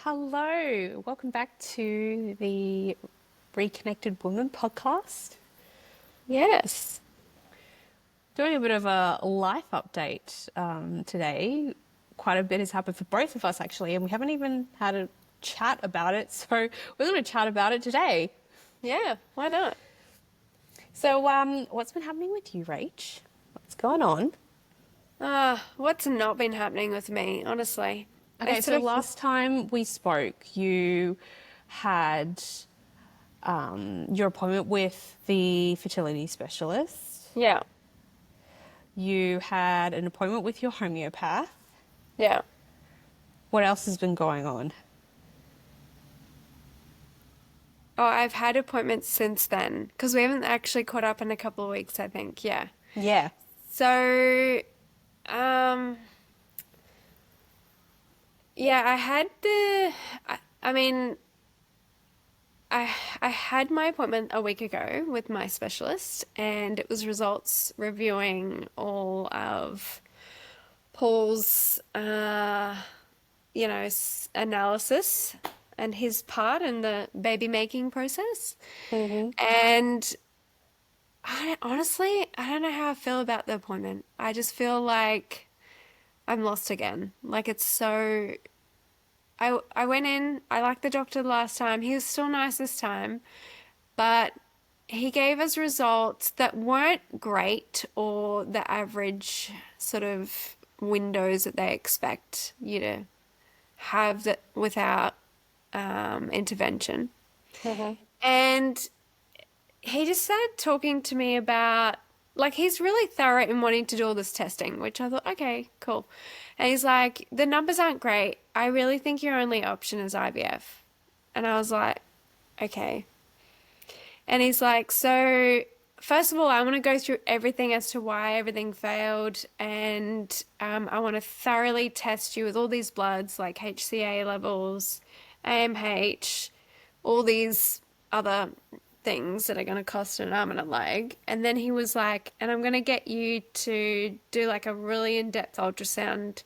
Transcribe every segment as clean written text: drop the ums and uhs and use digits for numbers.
Hello, welcome back to the Reconnected Woman podcast. Yes. Doing a bit of a life update today. Quite a bit has happened for both of us actually, and we haven't even had a chat about it. So we're going to chat about it today. Yeah, why not? So, what's been happening with you, Rach? What's going on? What's not been happening with me, honestly? I Okay, sort so of, last time we spoke, you had your appointment with the fertility specialist. yeah, You had an appointment with your homeopath. yeah. What else has been going on? Oh, I've had appointments since then because we haven't actually caught up in a couple of weeks, I think. Yeah. Yeah. So, um, yeah, I had I mean, I had my appointment a week ago with my specialist, and it was results reviewing all of Paul's, analysis and his part in the baby making process. Mm-hmm. And I don't know how I feel about the appointment. I just feel like I'm lost again. Like it's so. I went in. I liked the doctor the last time. He was still nice this time, but he gave us results that weren't great or the average sort of windows that they expect you to have that without intervention. Mm-hmm. And he just started talking to me about, like, he's really thorough in wanting to do all this testing, which I thought, okay, cool. And he's like, the numbers aren't great. I really think your only option is IVF. And I was like, okay. And he's like, so first of all, I want to go through everything as to why everything failed. And I want to thoroughly test you with all these bloods, like HCA levels, AMH, all these other things that are going to cost an arm and a leg. And then he was like, and I'm going to get you to do like a really in-depth ultrasound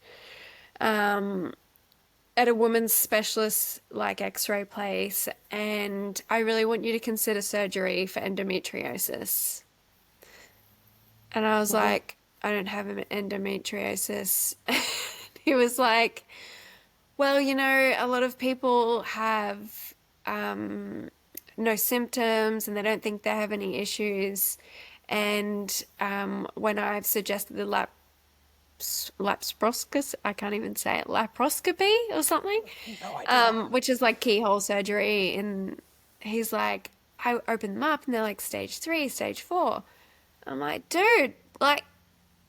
at a woman's specialist like x-ray place, and I really want you to consider surgery for endometriosis. And I was Mm-hmm. like, I don't have endometriosis. He was like, well, a lot of people have no symptoms and they don't think they have any issues. And when I've suggested the laparoscopy, I can't even say it, laparoscopy or something, No idea. which is like keyhole surgery. And he's like, I open them up and they're like stage 3, stage 4. I'm like, dude, like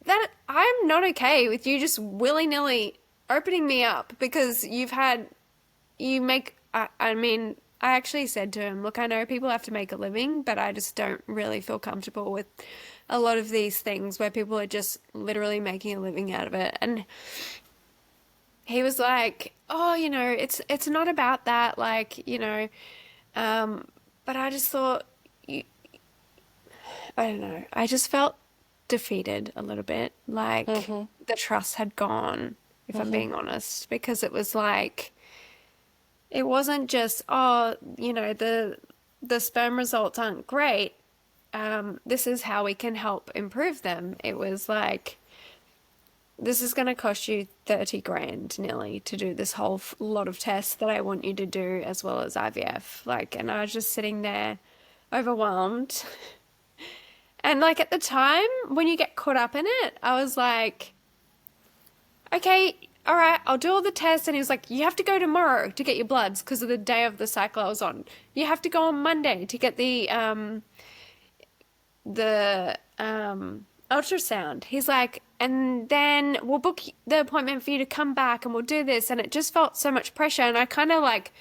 that, I'm not okay with you just willy-nilly opening me up because you make, I mean, I actually said to him, look, I know people have to make a living, but I just don't really feel comfortable with a lot of these things where people are just literally making a living out of it. And he was like, oh, it's not about that, like, but I just thought, you, I don't know, I just felt defeated a little bit, like Mm-hmm. the trust had gone, if I'm Mm-hmm. being honest, because it was like, it wasn't just, oh, the sperm results aren't great. This is how we can help improve them. It was like, this is going to cost you 30 grand nearly to do this whole lot of tests that I want you to do as well as IVF. Like, and I was just sitting there overwhelmed. And like at the time when you get caught up in it, I was like, okay, all right, I'll do all the tests. And he was like, you have to go tomorrow to get your bloods because of the day of the cycle I was on. You have to go on Monday to get the ultrasound. He's like, and then we'll book the appointment for you to come back and we'll do this. And it just felt so much pressure. And I kind of like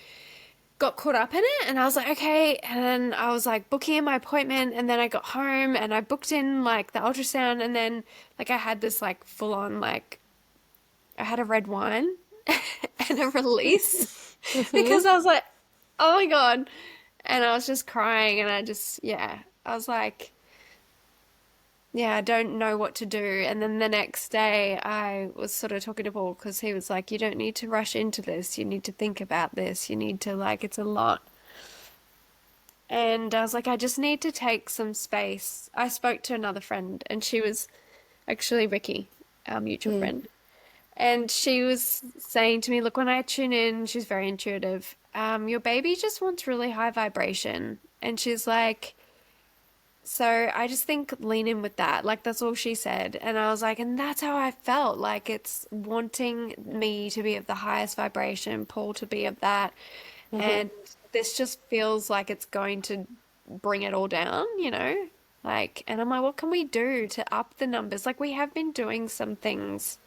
got caught up in it, and I was like, okay. And then I was like booking in my appointment, and then I got home and I booked in like the ultrasound, and then like I had this like full on like I had a red wine and a release Mm-hmm. because I was like, oh my God. And I was just crying, and I was like, yeah, I don't know what to do. And then the next day, I was sort of talking to Paul because he was like, you don't need to rush into this. You need to think about this. You need to, like, it's a lot. And I was like, I just need to take some space. I spoke to another friend, and she was actually Ricky, our mutual Mm. friend. And she was saying to me, look, when I tune in, she's very intuitive. Your baby just wants really high vibration. And she's like, so I just think lean in with that. Like that's all she said. And I was like, and that's how I felt. Like it's wanting me to be of the highest vibration, Paul to be of that. Mm-hmm. And this just feels like it's going to bring it all down, you know? Like, and I'm like, what can we do to up the numbers? Like we have been doing some things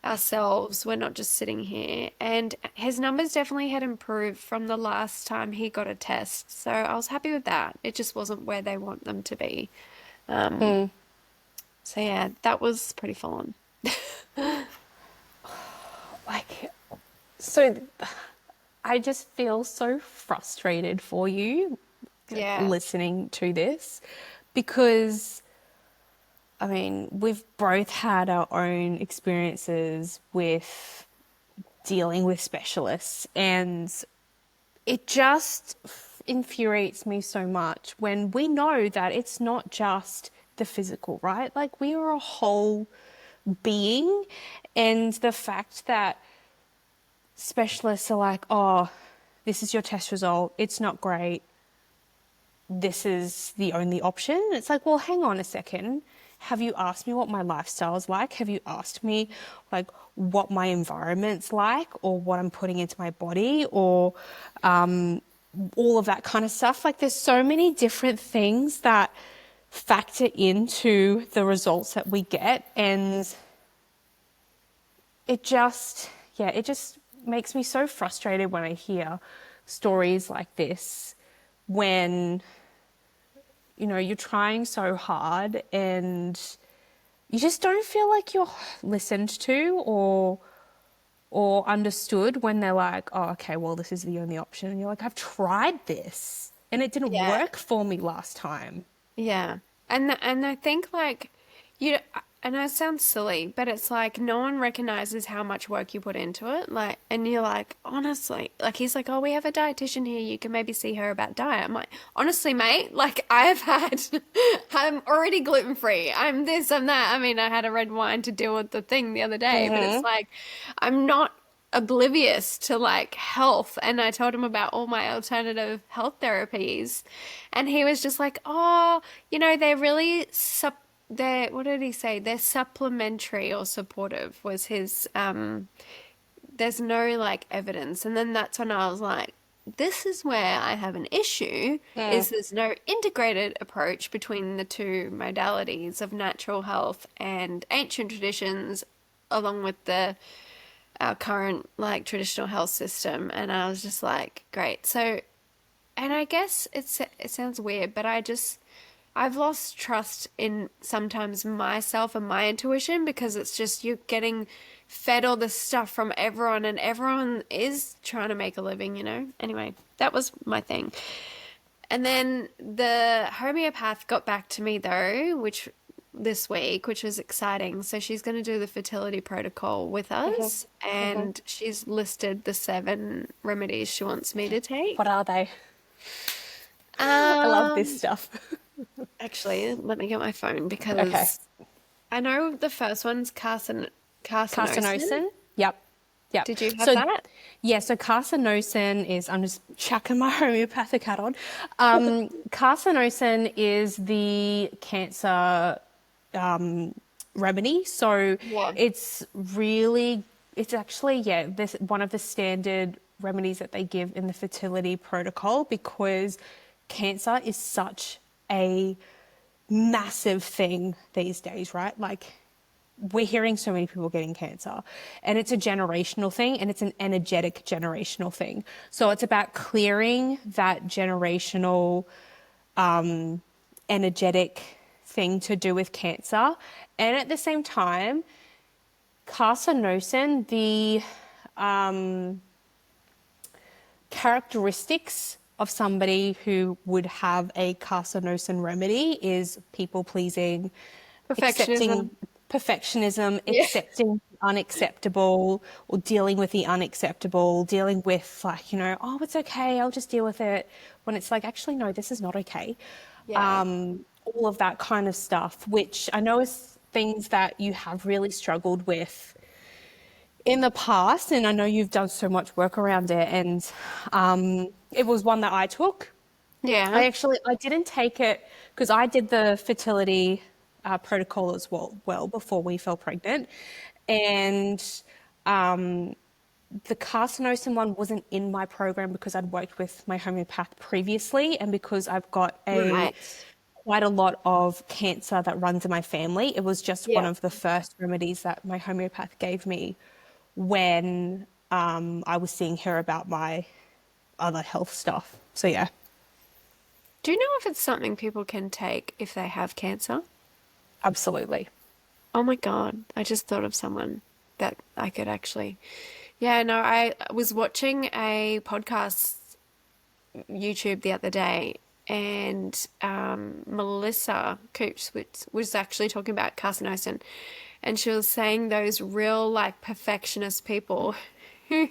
ourselves. We're not just sitting here. And his numbers definitely had improved from the last time he got a test. So I was happy with that. It just wasn't where they want them to be. Um, Mm. so yeah, that was pretty full on. Like, so I just feel so frustrated for you Yeah. listening to this because, I mean, we've both had our own experiences with dealing with specialists, and it just infuriates me so much when we know that it's not just the physical, right? Like, we are a whole being, and the fact that specialists are like, oh, this is your test result, it's not great, this is the only option. It's like, well, hang on a second. Have you asked me what my lifestyle is like? Have you asked me like what my environment's like or what I'm putting into my body or all of that kind of stuff? Like there's so many different things that factor into the results that we get, and it just, yeah, it just makes me so frustrated when I hear stories like this when, you know, you're trying so hard and you just don't feel like you're listened to or understood when they're like, oh, okay, well, this is the only option. And you're like, I've tried this and it didn't Yeah. work for me last time. Yeah. And I think like you I know it sounds silly, but it's like no one recognizes how much work you put into it. Like and you're like, honestly, like he's like, "Oh, we have a dietitian here. You can maybe see her about diet." I'm like, "Honestly, mate, like I've had I'm already gluten-free. I'm this, I'm that." I mean, I had a red wine to deal with the thing the other day, but it's Mm-hmm. like I'm not oblivious to like health, and I told him about all my alternative health therapies, and he was just like, "Oh, you know, they're really they're what did he say? They're supplementary or supportive," was his there's no like evidence. And then that's when I was like, this is where I have an issue, Mm. is there's no integrated approach between the two modalities of natural health and ancient traditions along with the our current like traditional health system. And I was just like, great. So, and I guess it sounds weird, but I've lost trust in sometimes myself and my intuition because it's just you're getting fed all this stuff from everyone and everyone is trying to make a living, you know? Anyway, that was my thing. And then the homeopath got back to me though, which this week, which was exciting. So she's going to do the fertility protocol with Mm-hmm. us, Mm-hmm. and she's listed the 7 remedies she wants me to take. What are they? I love this Um, stuff. Actually, let me get my phone Okay. because I know the first one's carcinosin. Carcinosin. Yep. Yep. Did you have So, that? yeah, so carcinosin is, I'm just chucking my homeopathic hat on. Carcinosin is the cancer remedy. So What? it's really, it's actually, yeah, this one of the standard remedies that they give in the fertility protocol because cancer is such a massive thing these days, right? Like we're hearing so many people getting cancer and it's a generational thing and it's an energetic generational thing. So it's about clearing that generational energetic thing to do with cancer. And at the same time, carcinosin, the characteristics of somebody who would have a carcinosin remedy is people pleasing, Perfectionism. accepting perfectionism, Yeah. accepting the unacceptable, or dealing with the unacceptable, dealing with like, oh, it's okay, I'll just deal with it. When it's like, actually, no, this is not okay. Yeah. All of that kind of stuff, which I know is things that you have really struggled with in the past, and I know you've done so much work around it, and it was one that I took. Yeah. I didn't take it because I did the fertility protocol as well before we fell pregnant, and um, the carcinosin one wasn't in my program because I'd worked with my homeopath previously, and because I've got a Right. quite a lot of cancer that runs in my family. It was just one Yeah. of the first remedies that my homeopath gave me when I was seeing her about my other health stuff. So yeah, Do you know if it's something people can take if they have cancer? absolutely. Oh my God. I just thought of someone that I could actually. Yeah, no, I was watching a podcast YouTube the other day, and Melissa Coops was actually talking about carcinosin, and she was saying those real like perfectionist people who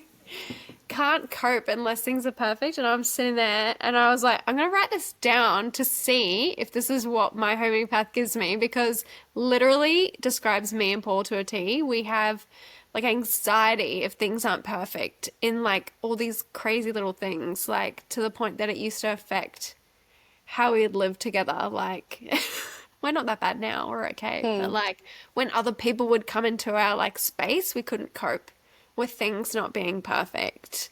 can't cope unless things are perfect. And I'm sitting there and I was like, I'm gonna write this down to see if this is what my homeopath gives me, because literally describes me and Paul to a T. We have like anxiety if things aren't perfect in like all these crazy little things, like to the point that it used to affect how we'd live together. Like, we're not that bad now, we're okay. But like when other people would come into our like space, we couldn't cope with things not being perfect.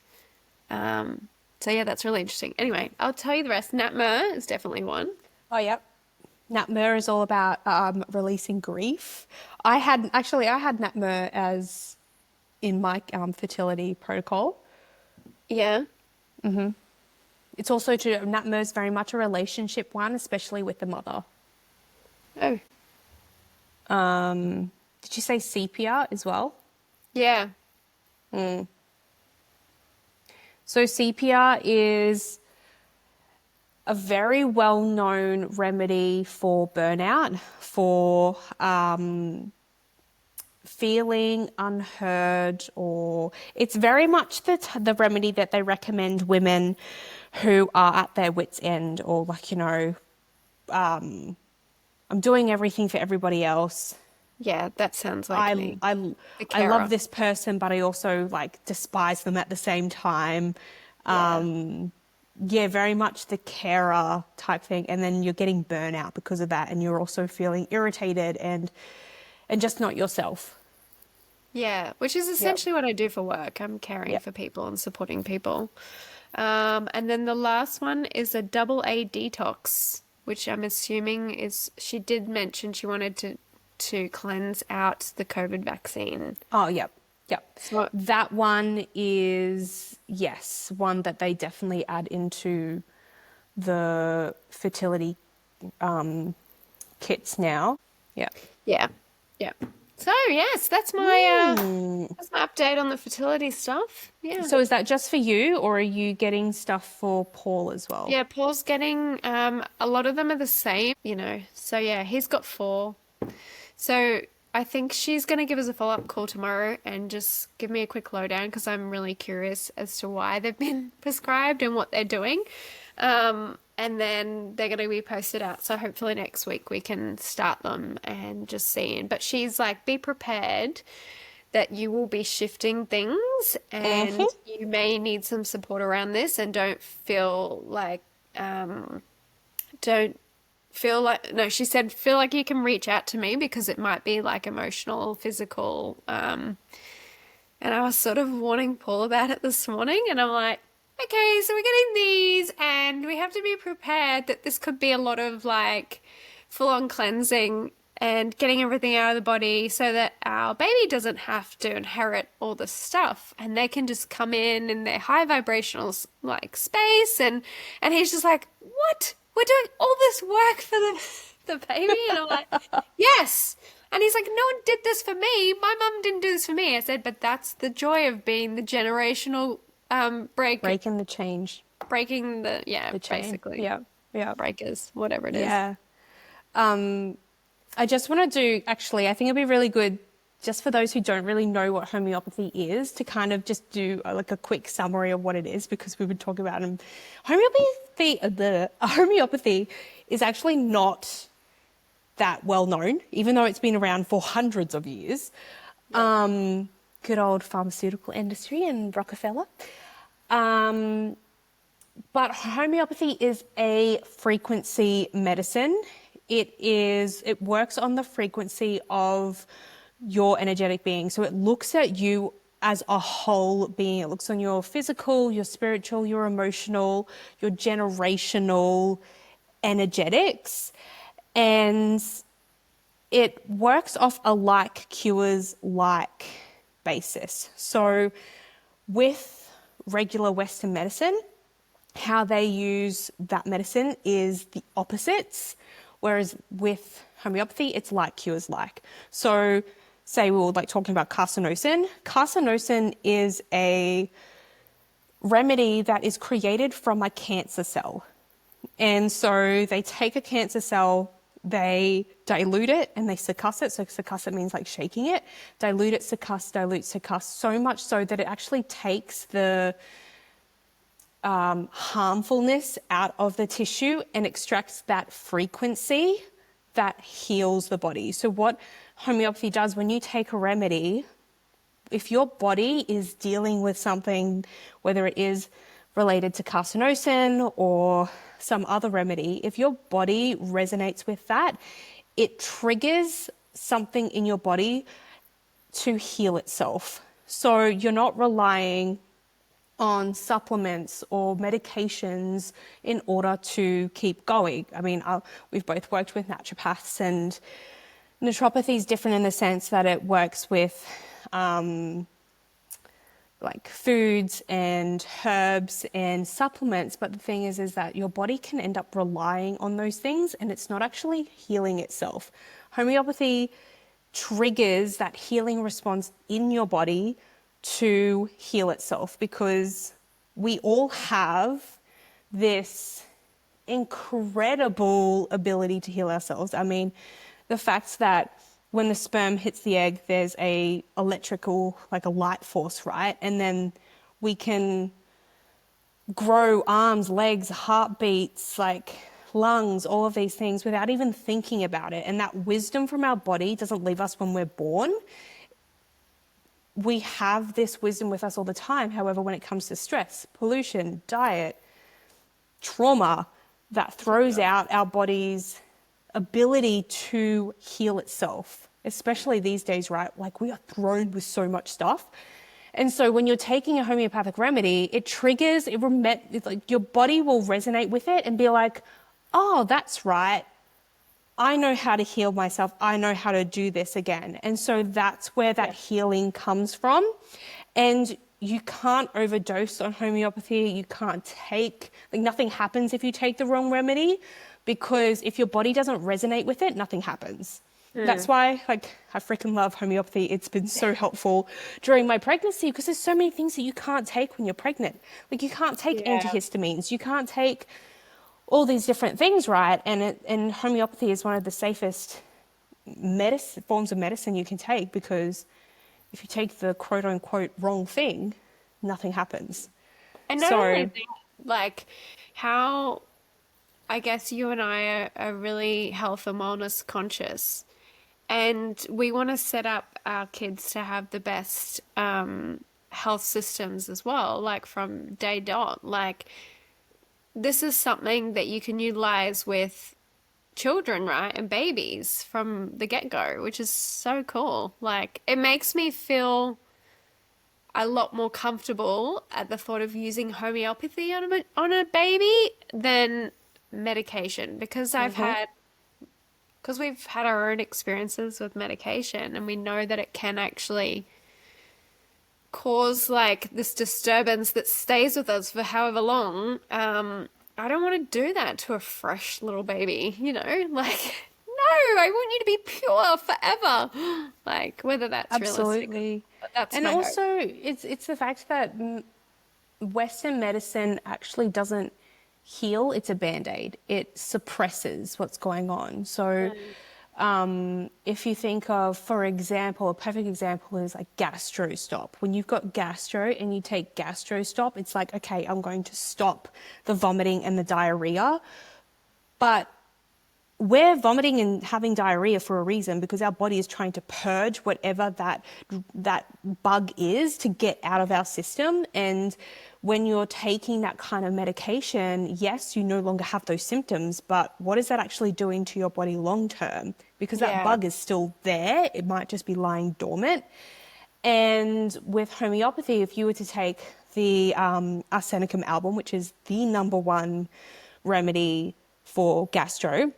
So yeah, that's really interesting. Anyway, I'll tell you the rest. Natmer is definitely one. Oh, yep. Natmer is all about releasing grief. I had Natmer as in my fertility protocol. Yeah. It's also Natmer is very much a relationship one, especially with the mother. Oh, Did you say sepia as well? yeah. So sepia is a very well-known remedy for burnout, for feeling unheard, or it's very much the remedy that they recommend women who are at their wits' end, or like, I'm doing everything for everybody else. Yeah, that sounds like I, me. I, The I love carer. this person, but I also like despise them at the same time. Yeah. Yeah, very much the carer type thing. And then you're getting burnout because of that. And you're also feeling irritated and just not yourself. Yeah, which is Yep. essentially what I do for work. I'm caring Yep. for people and supporting people. And then the last one is a double A detox, which I'm assuming is, she did mention she wanted to cleanse out the COVID vaccine. Oh, yep. Yep. So That one is, yes, one that they definitely add into the fertility kits now. Yeah. yeah, yeah. So yes, that's my update on the fertility stuff. Yeah. So is that just for you, or are you getting stuff for Paul as well? Yeah, Paul's getting a lot of them are the same, you know. So yeah, he's got 4. So I think she's going to give us a follow-up call tomorrow and just give me a quick lowdown, because I'm really curious as to why they've been prescribed and what they're doing. And then they're going to be posted out. So hopefully next week we can start them and just see. But she's like, be prepared that you will be shifting things and Mm-hmm. you may need some support around this, and don't feel like, no, she said, feel like you can reach out to me because it might be like emotional, physical. And I was sort of warning Paul about it this morning, and I'm like, okay, so we're getting these, and we have to be prepared that this could be a lot of like full on cleansing and getting everything out of the body so that our baby doesn't have to inherit all the stuff, and they can just come in their high vibrational like space. And he's just like, what? We're doing all this work for the baby? And I'm like, yes. And he's like, no one did this for me. My mum didn't do this for me. I said, but that's the joy of being the generational Breaking the change, breaking the, yeah, the chain. basically Yeah. Yeah. breakers, whatever it is. Yeah. Um, I just want to do, actually, I think it'd be really good just for those who don't really know what homeopathy is to kind of just do like a quick summary of what it is, because we would talk about it. Homeopathy is actually not that well known, even though it's been around for hundreds of years. Good old pharmaceutical industry and Rockefeller. But homeopathy is a frequency medicine. It works on the frequency of your energetic being. So it looks at you as a whole being. It looks on your physical, your spiritual, your emotional, your generational energetics. And it works off a like cures like basis. So with regular Western medicine, how they use that medicine is the opposites, whereas with homeopathy, it's like cures like. So say we were like talking about carcinosin. Carcinosin is a remedy that is created from a cancer cell. And so they take a cancer cell, they dilute it and they succuss it. So succuss it means like shaking it. Dilute it, succuss, dilute, succuss, so much so that it actually takes the harmfulness out of the tissue and extracts that frequency that heals the body. So what homeopathy does, when you take a remedy, if your body is dealing with something, whether it is related to carcinosin or some other remedy, if your body resonates with that, it triggers something in your body to heal itself. So you're not relying on supplements or medications in order to keep going. I mean, we've both worked with naturopaths, and naturopathy is different in the sense that it works with like foods and herbs and supplements. But the thing is that your body can end up relying on those things and it's not actually healing itself. Homeopathy triggers that healing response in your body to heal itself, because we all have this incredible ability to heal ourselves. I mean, the fact that when the sperm hits the egg, there's a electrical, like a light force, right? And then we can grow arms, legs, heartbeats, like lungs, all of these things without even thinking about it. And that wisdom from our body doesn't leave us when we're born. We have this wisdom with us all the time. However, when it comes to stress, pollution, diet, trauma, that throws out our body's ability to heal itself, especially these days, right? Like we are thrown with so much stuff. And so when you're taking a homeopathic remedy, it triggers, it's like your body will resonate with it and be like, oh, that's right. I know how to heal myself. I know how to do this again. And so that's where that healing comes from. And you can't overdose on homeopathy. You can't nothing happens if you take the wrong remedy, because if your body doesn't resonate with it, nothing happens. That's why, I freaking love homeopathy. It's been so helpful during my pregnancy, because there's so many things that you can't take when you're pregnant. Like you can't take antihistamines. You can't take all these different things, right? And homeopathy is one of the safest forms of medicine you can take, because if you take the quote unquote wrong thing, nothing happens. And not only that, like how I guess you and I are really health and wellness conscious, and we want to set up our kids to have the best health systems as well, like from day dot. Like this is something that you can utilize with children, right? And babies from the get-go, which is so cool. Like it makes me feel a lot more comfortable at the thought of using homeopathy on a baby than medication, because we've had our own experiences with medication, and we know that it can actually cause like this disturbance that stays with us for however long. I don't want to do that to a fresh little baby, like no, I want you to be pure forever. Like whether that's Absolutely. realistic. That's And my also, hope. it's the fact that Western medicine actually doesn't heal, it's a band-aid. It suppresses what's going on. So if you think of, for example, a perfect example is like gastro stop. When you've got gastro and you take gastro stop, it's like, okay, I'm going to stop the vomiting and the diarrhea. But we're vomiting and having diarrhea for a reason, because our body is trying to purge whatever that bug is to get out of our system. And when you're taking that kind of medication, yes, you no longer have those symptoms, but what is that actually doing to your body long term? Because that Yeah. bug is still there. It might just be lying dormant. And with homeopathy, if you were to take the Arsenicum album, which is the number one remedy for gastro,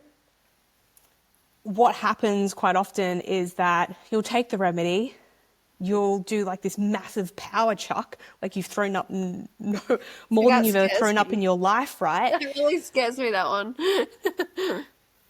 what happens quite often is that you'll take the remedy, you'll do like this massive power chuck, like you've thrown up more than That you've ever scares thrown up in me. your life, right? That really scares me, that one.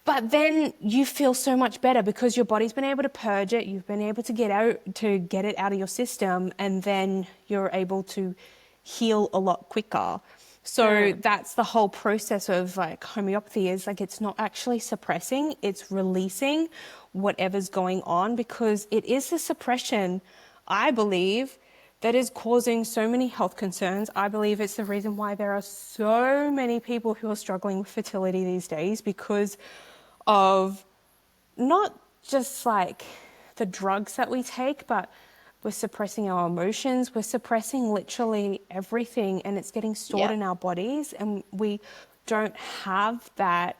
But then you feel so much better because your body's been able to purge it, you've been able to get it out of your system, and then you're able to heal a lot quicker. So Mm. that's the whole process of like homeopathy, is like it's not actually suppressing, it's releasing whatever's going on, because it is the suppression, I believe, that is causing so many health concerns. I believe it's the reason why there are so many people who are struggling with fertility these days, because of not just like the drugs that we take, but we're suppressing our emotions, we're suppressing literally everything, and it's getting stored Yeah. in our bodies, and we don't have that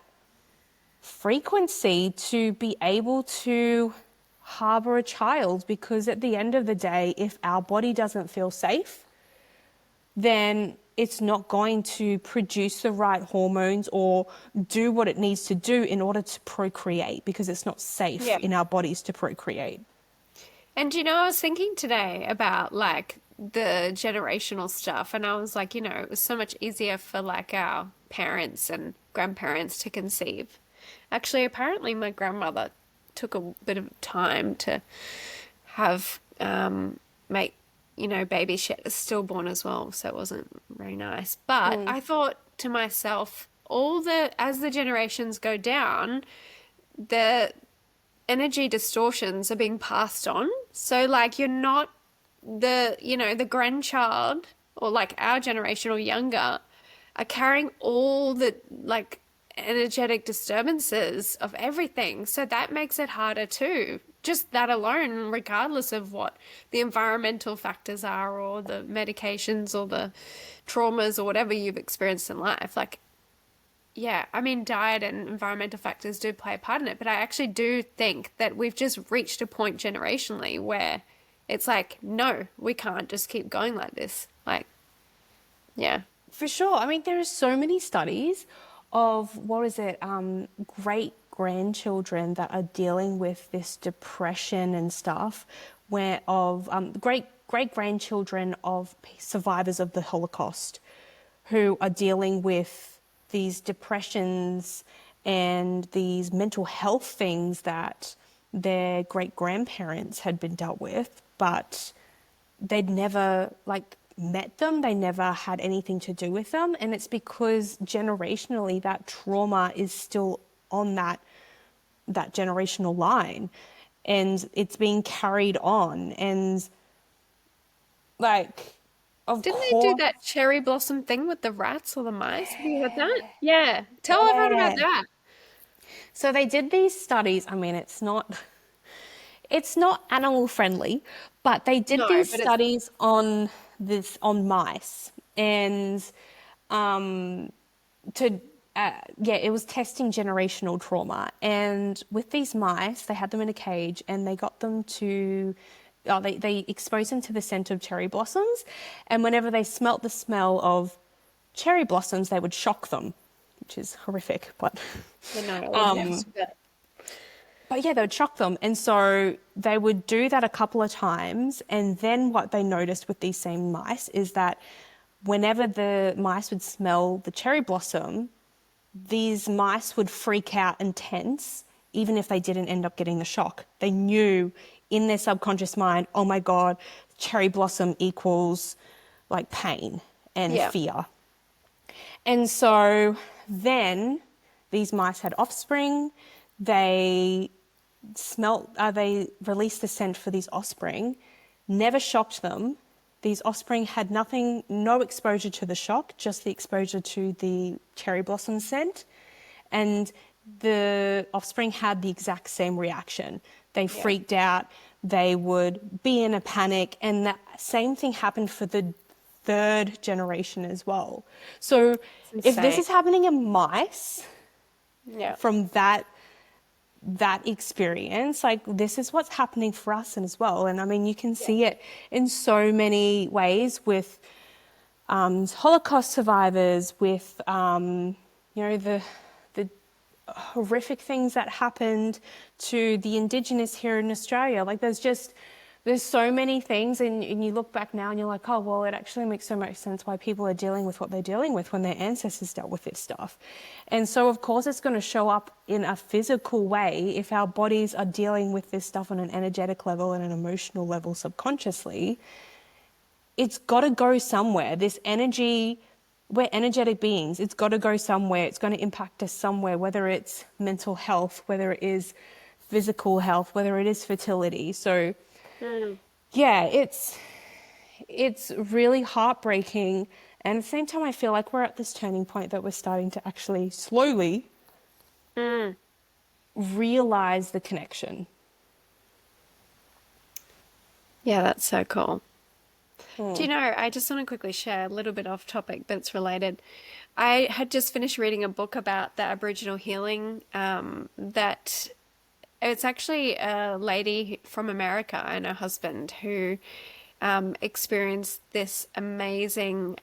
frequency to be able to harbor a child, because at the end of the day, if our body doesn't feel safe, then it's not going to produce the right hormones or do what it needs to do in order to procreate, because it's not safe Yeah. in our bodies to procreate. And I was thinking today about like the generational stuff, and I was like, it was so much easier for like our parents and grandparents to conceive. Actually, apparently, my grandmother took a bit of time to have make baby she had a stillborn as well, so it wasn't very nice. But I thought to myself, as the generations go down, the energy distortions are being passed on. So like you're not the grandchild, or like our generation or younger, are carrying all the like energetic disturbances of everything. So that makes it harder too. Just that alone, regardless of what the environmental factors are, or the medications, or the traumas, or whatever you've experienced in life. Like, yeah, I mean, diet and environmental factors do play a part in it, but I actually do think that we've just reached a point generationally where it's like, no, we can't just keep going like this. Like, yeah. For sure. I mean, there are so many studies of, great grandchildren that are dealing with this depression and stuff, where of great grandchildren of survivors of the Holocaust who are dealing with these depressions and these mental health things that their great grandparents had been dealt with, but they'd never like met them, they never had anything to do with them. And it's because generationally that trauma is still on that generational line, and it's being carried on. And like, of Didn't they do course, that cherry blossom thing with the rats or the mice? Have you heard that? Yeah. Tell everyone about yeah. that. So they did these studies. I mean, it's not animal friendly, but they did No, these but it's studies on mice, and um, to it was testing generational trauma. And with these mice, they had them in a cage, and they got them to they exposed them to the scent of cherry blossoms, and whenever they smelt the smell of cherry blossoms, they would shock them, which is horrific, but no, it um, is. But but yeah, they would shock them. And so they would do that a couple of times. And then what they noticed with these same mice is that whenever the mice would smell the cherry blossom, these mice would freak out and tense, even if they didn't end up getting the shock. They knew in their subconscious mind, oh my God, cherry blossom equals like pain and yeah. fear. And so then these mice had offspring. They they released the scent for these offspring, never shocked them. These offspring had no exposure to the shock, just the exposure to the cherry blossom scent. And the offspring had the exact same reaction. They Yeah. freaked out, they would be in a panic, and that same thing happened for the third generation as well. So It's if this insane. is happening in mice Yeah. from that experience, like this is what's happening for us as well. And I mean, you can see it in so many ways with Holocaust survivors, with the horrific things that happened to the Indigenous here in Australia. Like there's so many things, and you look back now and you're like, oh well, it actually makes so much sense why people are dealing with what they're dealing with when their ancestors dealt with this stuff. And so of course it's going to show up in a physical way if our bodies are dealing with this stuff on an energetic level and an emotional level subconsciously. It's got to go somewhere. This energy, we're energetic beings. It's got to go somewhere. It's going to impact us somewhere, whether it's mental health, whether it is physical health, whether it is fertility. So Mm. yeah, it's really heartbreaking. And at the same time, I feel like we're at this turning point that we're starting to actually slowly Mm. realize the connection. Yeah, that's so cool. Do Hmm. you know, I just want to quickly share a little bit off topic, but it's related. I had just finished reading a book about the Aboriginal healing, that it's actually a lady from America and her husband who experienced this amazing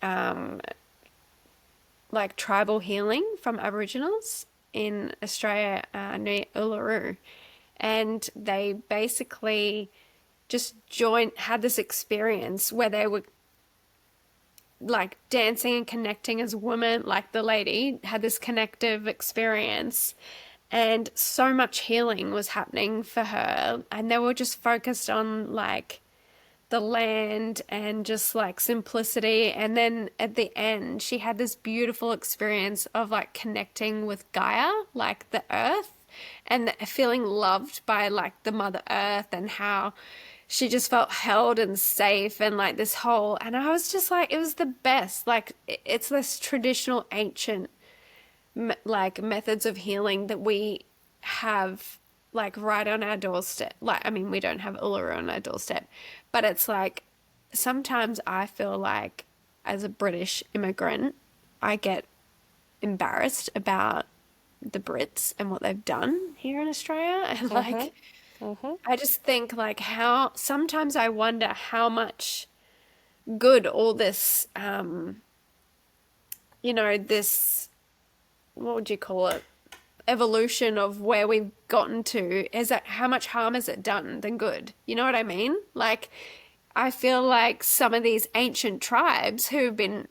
like tribal healing from Aboriginals in Australia, near Uluru. And they basically just had this experience where they were like dancing and connecting as women, like the lady had this connective experience, and so much healing was happening for her. And they were just focused on like the land and just like simplicity. And then at the end, she had this beautiful experience of like connecting with Gaia, like the earth, and feeling loved by like the Mother Earth, and how she just felt held and safe, and like this whole, and I was just like, it was the best. Like it's this traditional ancient like methods of healing that we have like right on our doorstep. Like, I mean, we don't have Uluru on our doorstep, but it's like sometimes I feel like as a British immigrant, I get embarrassed about the Brits and what they've done here in Australia. And like, I just think like how sometimes I wonder how much good all this, this, what would you call it? Evolution of where we've gotten to, is that how much harm has it done than good? You know what I mean? Like, I feel like some of these ancient tribes who've been,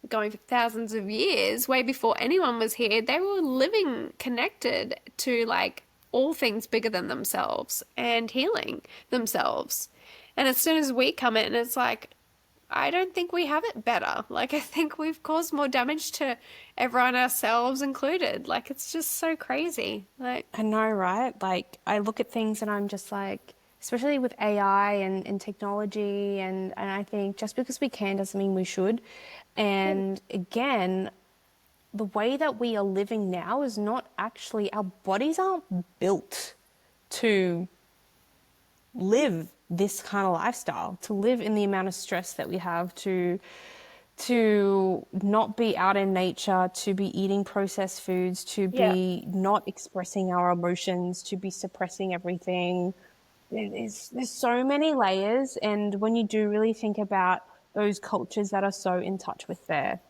going for thousands of years, way before anyone was here, they were living connected to like all things bigger than themselves and healing themselves. And as soon as we come in, it's like, I don't think we have it better. Like, I think we've caused more damage to everyone, ourselves included. Like, it's just so crazy. Like, I know, right? Like, I look at things and I'm just like, especially with AI and technology, and I think just because we can doesn't mean we should. And again, the way that we are living now is not actually, our bodies aren't built to live this kind of lifestyle, to live in the amount of stress that we have, to not be out in nature, to be eating processed foods, to yeah, be not expressing our emotions, to be suppressing everything. There's so many layers, and when you do really think about those cultures that are so in touch with their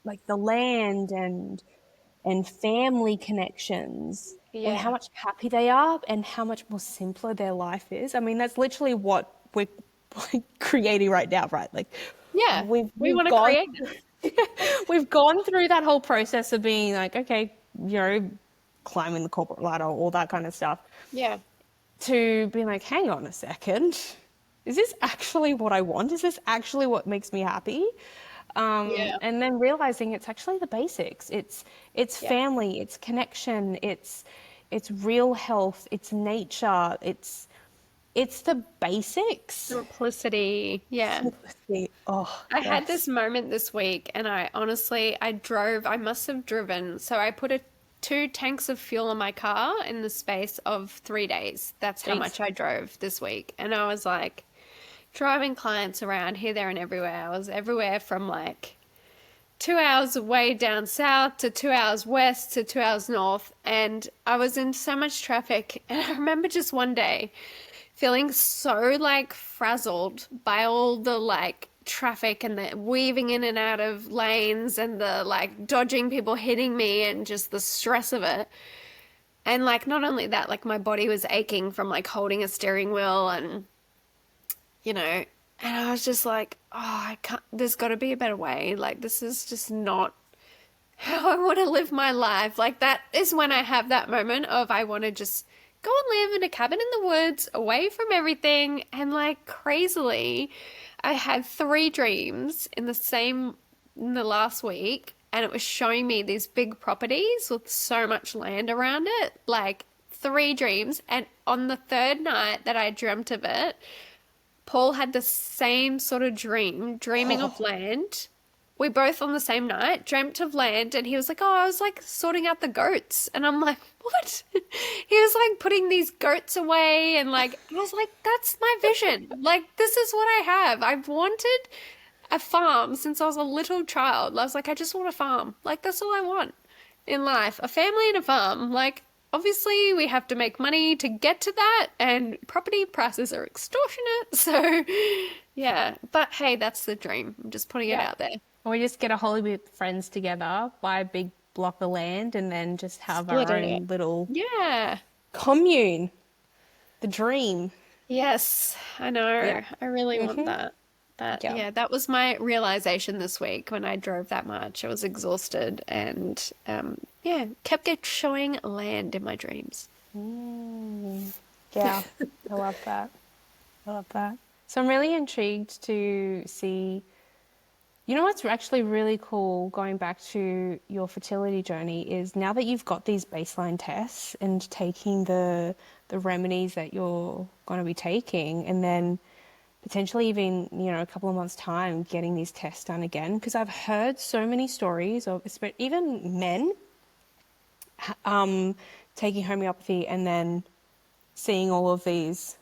like the land and family connections, and how yeah, much happy they are and how much more simpler their life is. I mean, that's literally what we're creating right now, right? Like yeah. we've We we've want to gone create it. we've gone through that whole process of being like, okay, climbing the corporate ladder, all that kind of stuff, Yeah, to being like, hang on a second, is this actually what I want? Is this actually what makes me happy? Yeah. And then realizing it's actually the basics. It's Yeah. family, it's connection, it's real health, it's nature, it's the basics. Simplicity. Yeah. Simplicity. Oh, I had this yes. moment this week and I honestly, I must have driven. So I put two tanks of fuel in my car in the space of 3 days. That's how Jeez. much I drove this week. And I was like driving clients around here, there, and everywhere. I was everywhere from like 2 hours away down south to 2 hours west to 2 hours north. And I was in so much traffic. And I remember just one day feeling so like frazzled by all the like traffic and the weaving in and out of lanes and the like dodging people hitting me and just the stress of it. And like not only that, like my body was aching from like holding a steering wheel and you know, and I was just like, oh, I can't, there's got to be a better way. Like this is just not how I want to live my life. Like that is when I have that moment of I want to just go and live in a cabin in the woods away from everything. And like crazily, I had three dreams in the last week, and it was showing me these big properties with so much land around it, like three dreams. And on the third night that I dreamt of it, Paul had the same sort of dream, dreaming of land. We both on the same night dreamt of land, and he was like, "Oh, I was like sorting out the goats," and I'm like, "What?" He was like putting these goats away, and like I was like, "That's my vision. Like this is what I have. I've wanted a farm since I was a little child. I was like, I just want a farm. Like that's all I want in life, a family and a farm. Like obviously we have to make money to get to that and property prices are extortionate. So yeah, but hey, that's the dream. I'm just putting it Yeah. out there. Or we just get a whole heap of friends together, buy a big block of land, and then just have our Split it. own little Yeah. commune. The dream. Yes, I Yeah. know. I really want Mm-hmm. that. But Yeah. yeah, that was my realization this week when I drove that much. I was exhausted and yeah, showing land in my dreams. Mm. Yeah. I love that. I love that. So I'm really intrigued to see. You know what's actually really cool going back to your fertility journey is now that you've got these baseline tests and taking the remedies that you're going to be taking and then potentially even, a couple of months time getting these tests done again because I've heard so many stories of even men taking homeopathy and then seeing all of these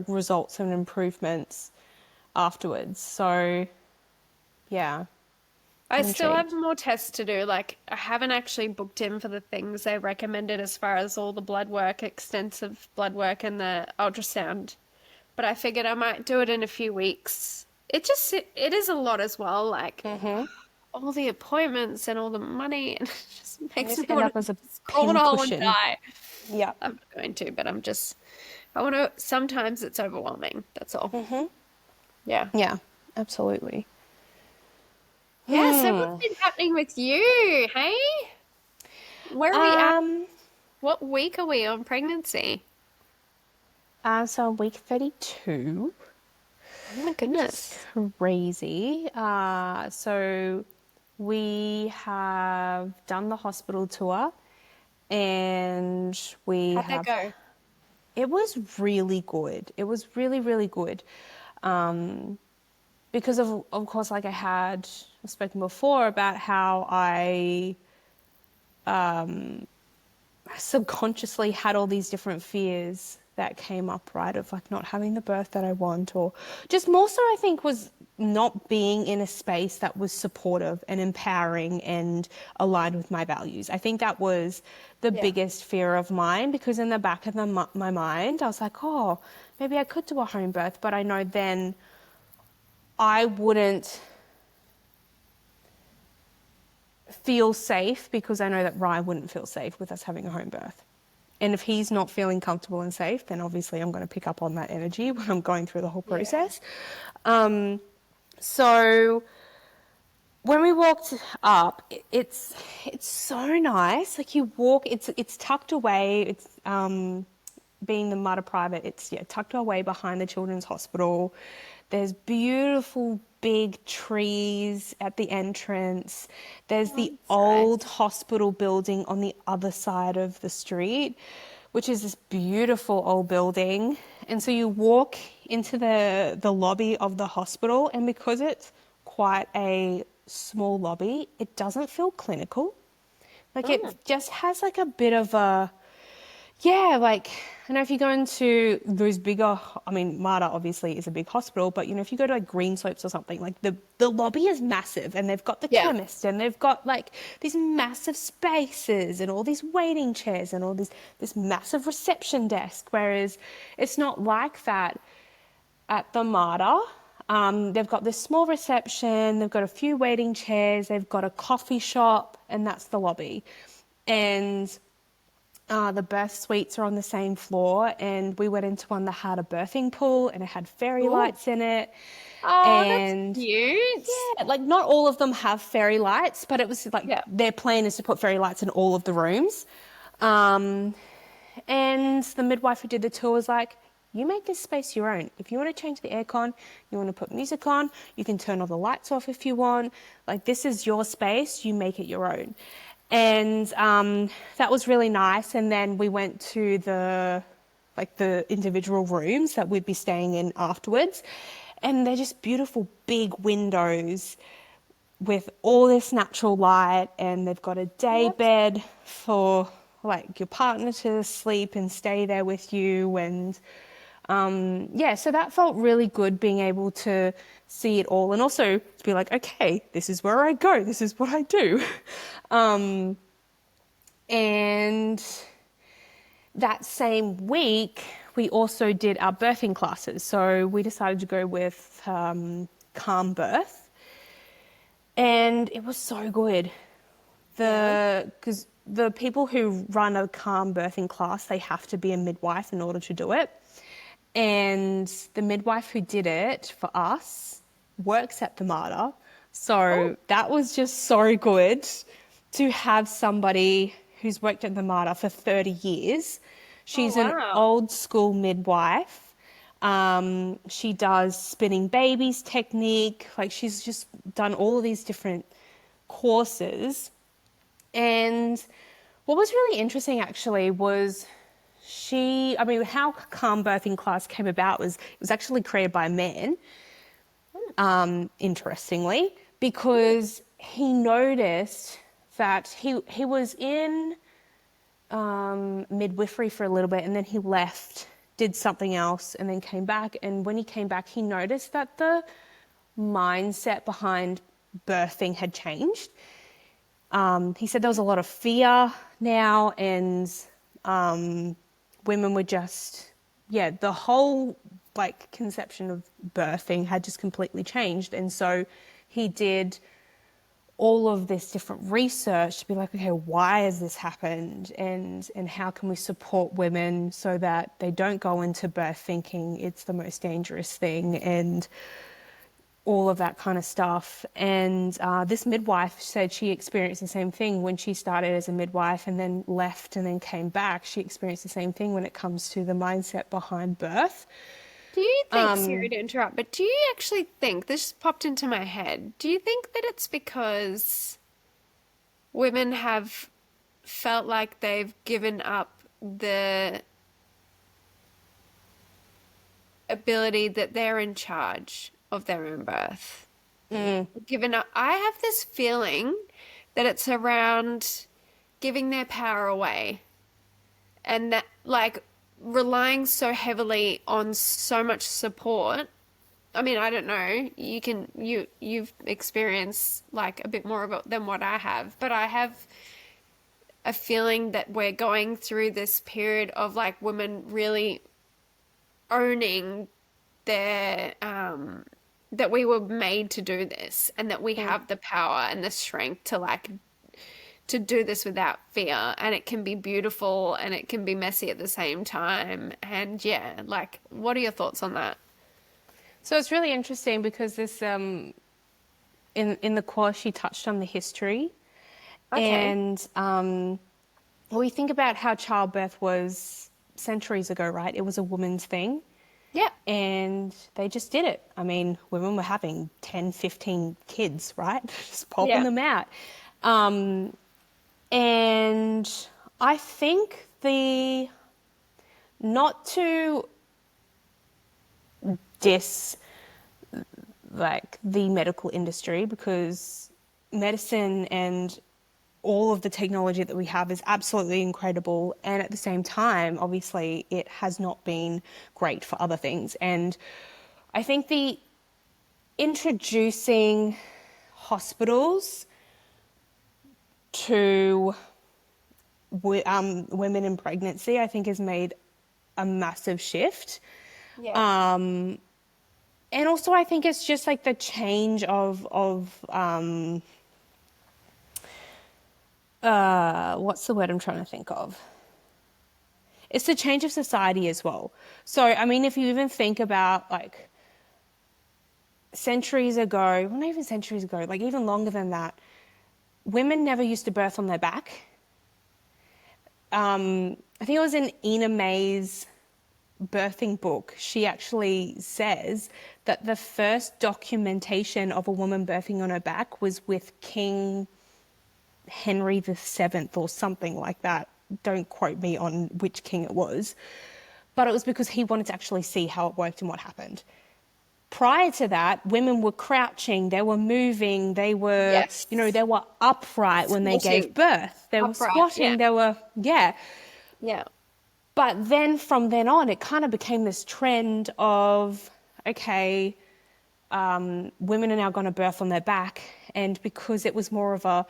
results and improvements afterwards. So, yeah, I I'm still have intrigued. more tests to do. Like, I haven't actually booked in for the things they recommended as far as all the blood work, extensive blood work, and the ultrasound. But I figured I might do it in a few weeks. It is a lot as well. Like, Mm-hmm. all the appointments and all the money, and it just You makes just me end want up to as a just crawl in a hole and pincushion. die. Yeah. I'm not going to, but I want to, sometimes it's overwhelming. That's all. Mm-hmm. Yeah. Yeah, absolutely. Yeah, so what's been happening with you? Hey? Where are we at? Um, What week are we on pregnancy? so week 32, Oh my which is goodness. crazy. So we have done the hospital tour and we How'd that have, go? it was really good. It was really, really good. Because of course, like I've spoken before about how I subconsciously had all these different fears that came up, right? Of like not having the birth that I want, or just more so, I think, was not being in a space that was supportive and empowering and aligned with my values. I think that was the Yeah. biggest fear of mine because in the back of my mind, I was like, oh, maybe I could do a home birth, but I know then I wouldn't feel safe because I know that Ryan wouldn't feel safe with us having a home birth. And if he's not feeling comfortable and safe, then obviously I'm going to pick up on that energy when I'm going through the whole Yeah. process. So when we walked up, it's so nice. Like you walk, it's tucked away. It's being the Mater private, it's tucked away behind the children's hospital. There's beautiful big trees at the entrance. There's Oh, the that's old nice. hospital building on the other side of the street, which is this beautiful old building. And so you walk into the lobby of the hospital, and because it's quite a small lobby, it doesn't feel clinical. Like it Oh, just has like a bit of a, yeah, like I know if you go into those bigger, I mean, MARTA obviously is a big hospital, but if you go to like Green Slopes or something, like the lobby is massive and they've got the yeah. chemist and they've got like these massive spaces and all these waiting chairs and all this massive reception desk, whereas it's not like that at the MARTA. They've got this small reception, they've got a few waiting chairs, they've got a coffee shop, and that's the lobby. And the birth suites are on the same floor, and we went into one that had a birthing pool and it had fairy Oh, lights in it. oh, that's And cute. yeah, like not all of them have fairy lights, but it was like Yeah. their plan is to put fairy lights in all of the rooms. Um, and the midwife who did the tour was like, you make this space your own. If you want to change the aircon, you want to put music on, you can turn all the lights off if you want. Like, this is your space, you make it your own. And that was really nice. And then we went to the individual rooms that we'd be staying in afterwards. And they're just beautiful big windows with all this natural light, and they've got a day What? bed for like your partner to sleep and stay there with you. And yeah, so that felt really good, being able to see it all and also to be like, okay, this is where I go, this is what I do. um, and that same week we also did our birthing classes, so we decided to go with calm birth, and it was so good. Yeah. Because the people who run a calm birthing class, they have to be a midwife in order to do it. And the midwife who did it for us works at the MARTA. Oh, So that was just so good to have somebody who's worked at the MARTA for 30 years. oh, She's an wow. old school midwife. She does spinning babies technique. Like, she's just done all of these different courses. And what was really interesting actually was how calm birthing class came about was it was actually created by a man, interestingly, because he noticed that he was in midwifery for a little bit, and then he left, did something else, and then came back. And when he came back, he noticed that the mindset behind birthing had changed. He said there was a lot of fear now, and women were just, yeah, the whole like conception of birthing had just completely changed. And so he did all of this different research to be like, okay, why has this happened, and how can we support women so that they don't go into birth thinking it's the most dangerous thing, and all of that kind of stuff. And this midwife said she experienced the same thing when she started as a midwife and then left and then came back. She experienced the same thing when it comes to the mindset behind birth. Do you think, sorry to interrupt, but do you actually think, this just popped into my head, do you think that it's because women have felt like they've given up the ability that they're in charge of their own birth? Given up, I have this feeling that it's around giving their power away, and that like relying so heavily on so much support. I mean, I don't know. You've experienced like a bit more of it than what I have, but I have a feeling that we're going through this period of like women really owning their that we were made to do this, and that we have the power and the strength to like to do this without fear, and it can be beautiful and it can be messy at the same time. And yeah, like, what are your thoughts on that? So it's really interesting because this in the course she touched on the history, Okay. and we think about how childbirth was centuries ago, right? It was a woman's thing. Yeah. and they just did it. I mean, women were having 10, 15 kids, right? Just popping Yeah. them out. And I think not to diss like the medical industry, because medicine and all of the technology that we have is absolutely incredible, and at the same time obviously it has not been great for other things. And I think the introducing hospitals to women in pregnancy, I think, has made a massive shift. Yeah. And also, I think it's just like the change of what's the word I'm trying to think of? It's the change of society as well. So, I mean, if you even think about like centuries ago, well, not even centuries ago, like even longer than that, women never used to birth on their back. I think it was in Ina May's birthing book. She actually says that the first documentation of a woman birthing on her back was with King Henry VII or something like that. Don't quote me on which king it was. But it was because he wanted to actually see how it worked and what happened. Prior to that, women were crouching, they were moving, they were, Yes. they were upright when they gave Squatting. birth. They were Upright. Yeah. squatting, they were, yeah. Yeah. But then from then on, it kind of became this trend of, okay, women are now going to birth on their back. And because it was more of it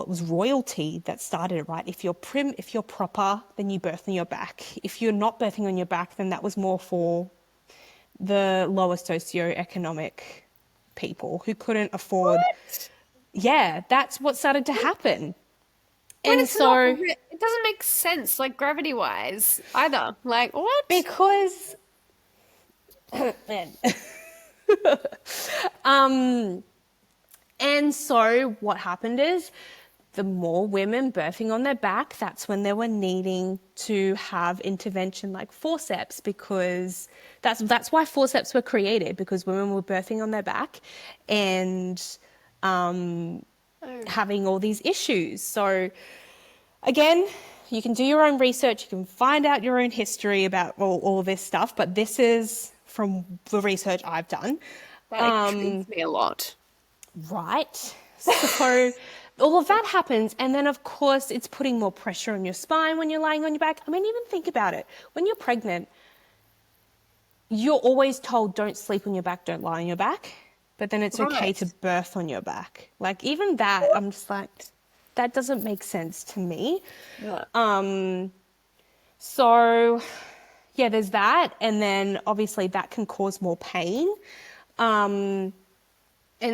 was royalty that started it, right? If you're proper, then you birth on your back. If you're not birthing on your back, then that was more for the lower socioeconomic people who couldn't afford. What? Yeah, that's what started to happen. When And it's not, so, it doesn't make sense, like gravity wise either. Like, what? because, man. And so what happened is the more women birthing on their back, that's when they were needing to have intervention like forceps, because that's why forceps were created, because women were birthing on their back and having all these issues. So again, you can do your own research, you can find out your own history about all of this stuff, but this is from the research I've done. That intrigues me a lot. Right. So all of that happens. And then, of course, it's putting more pressure on your spine when you're lying on your back. I mean, even think about it. When you're pregnant, you're always told don't sleep on your back, don't lie on your back. But then it's okay to Right. birth on your back. Like, even that, I'm just like, that doesn't make sense to me. Yeah. So, yeah, there's that. And then obviously that can cause more pain. And